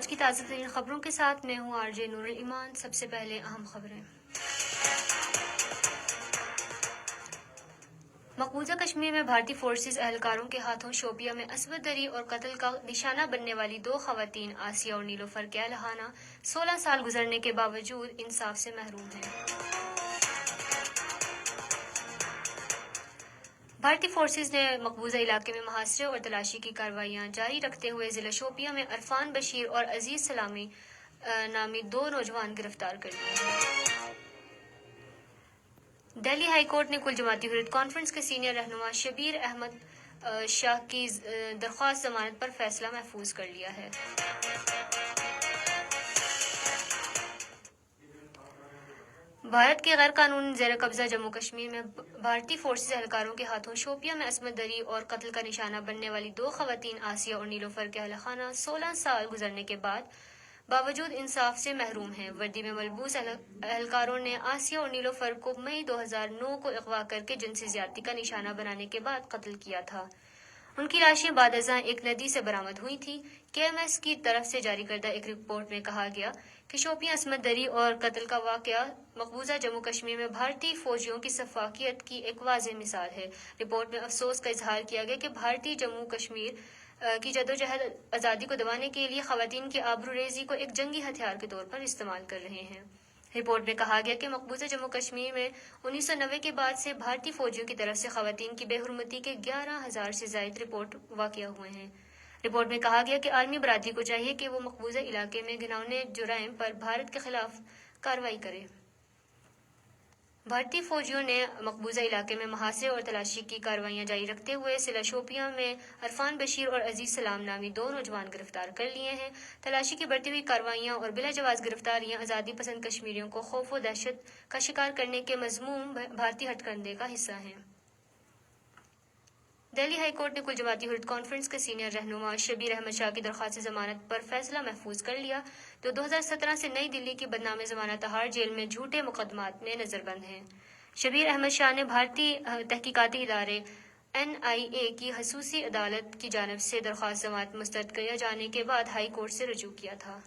آج کی تازہ ترین خبروں کے ساتھ میں ہوں RJ نور الایمان۔ سب سے پہلے اہم خبریں۔ مقبوضہ کشمیر میں بھارتی فورسز اہلکاروں کے ہاتھوں شوپیاں میں عصمت دری اور قتل کا نشانہ بننے والی 2 خواتین آسیہ اور نیلوفر کیا لہانہ 16 سال گزرنے کے باوجود انصاف سے محروم ہیں۔ بھارتی فورسز نے مقبوضہ علاقے میں محاصرے اور تلاشی کی کارروائیاں جاری رکھتے ہوئے ضلع شوپیاں میں عرفان بشیر اور عزیز سلامی نامی 2 نوجوان گرفتار کر لیے ہیں۔ دہلی ہائی کورٹ نے کل جماعتی حریت کانفرنس کے سینئر رہنما شبیر احمد شاہ کی درخواست ضمانت پر فیصلہ محفوظ کر لیا ہے۔ بھارت کے غیر قانون زیر قبضہ جموں کشمیر میں بھارتی فورسز اہلکاروں کے ہاتھوں شوپیاں میں عصمت دری اور قتل کا نشانہ بننے والی 2 خواتین آسیہ اور نیلوفر کے اہلخانہ 16 سال گزرنے کے باوجود انصاف سے محروم ہیں۔ وردی میں ملبوس اہلکاروں نے آسیہ اور نیلوفر کو مئی 2009 کو اغوا کر کے جنسی زیادتی کا نشانہ بنانے کے بعد قتل کیا تھا۔ ان کی لاشیں بعد ازاں ایک ندی سے برآمد ہوئی تھیں۔ KMS کی طرف سے جاری کردہ ایک رپورٹ میں کہا گیا کہ شوپیاں عصمت دری اور قتل کا واقعہ مقبوضہ جموں کشمیر میں بھارتی فوجیوں کی شفافیت کی ایک واضح مثال ہے۔ رپورٹ میں افسوس کا اظہار کیا گیا کہ بھارتی جموں کشمیر کی جدوجہد آزادی کو دبانے کے لیے خواتین کی آبروریزی کو ایک جنگی ہتھیار کے طور پر استعمال کر رہے ہیں۔ رپورٹ میں کہا گیا کہ مقبوضہ جموں کشمیر میں 1990 کے بعد سے بھارتی فوجیوں کی طرف سے خواتین کی بے حرمتی کے 11,000 سے زائد رپورٹ واقع ہوئے ہیں۔ رپورٹ میں کہا گیا کہ عالمی برادری کو چاہیے کہ وہ مقبوضہ علاقے میں گھناؤنے جرائم پر بھارت کے خلاف کارروائی کرے۔ بھارتی فوجیوں نے مقبوضہ علاقے میں محاصرے اور تلاشی کی کارروائیاں جاری رکھتے ہوئے ضلع شوپیاں میں عرفان بشیر اور عزیز سلام نامی 2 نوجوان گرفتار کر لیے ہیں۔ تلاشی کی بڑھتی ہوئی کارروائیاں اور بلا جواز گرفتاریاں آزادی پسند کشمیریوں کو خوف و دہشت کا شکار کرنے کے مذموم بھارتی ہتھ کنڈے کا حصہ ہیں۔ دہلی ہائی کورٹ نے کل جماعتی حریت کانفرنس کے سینئر رہنما شبیر احمد شاہ کی درخواست ضمانت پر فیصلہ محفوظ کر لیا، جو 2017 سے نئی دلی کی بدنام ضمانت ہار جیل میں جھوٹے مقدمات میں نظر بند ہیں۔ شبیر احمد شاہ نے بھارتی تحقیقاتی ادارے NIA کی خصوصی عدالت کی جانب سے درخواست ضمانت مسترد کیے جانے کے بعد ہائی کورٹ سے رجوع کیا تھا۔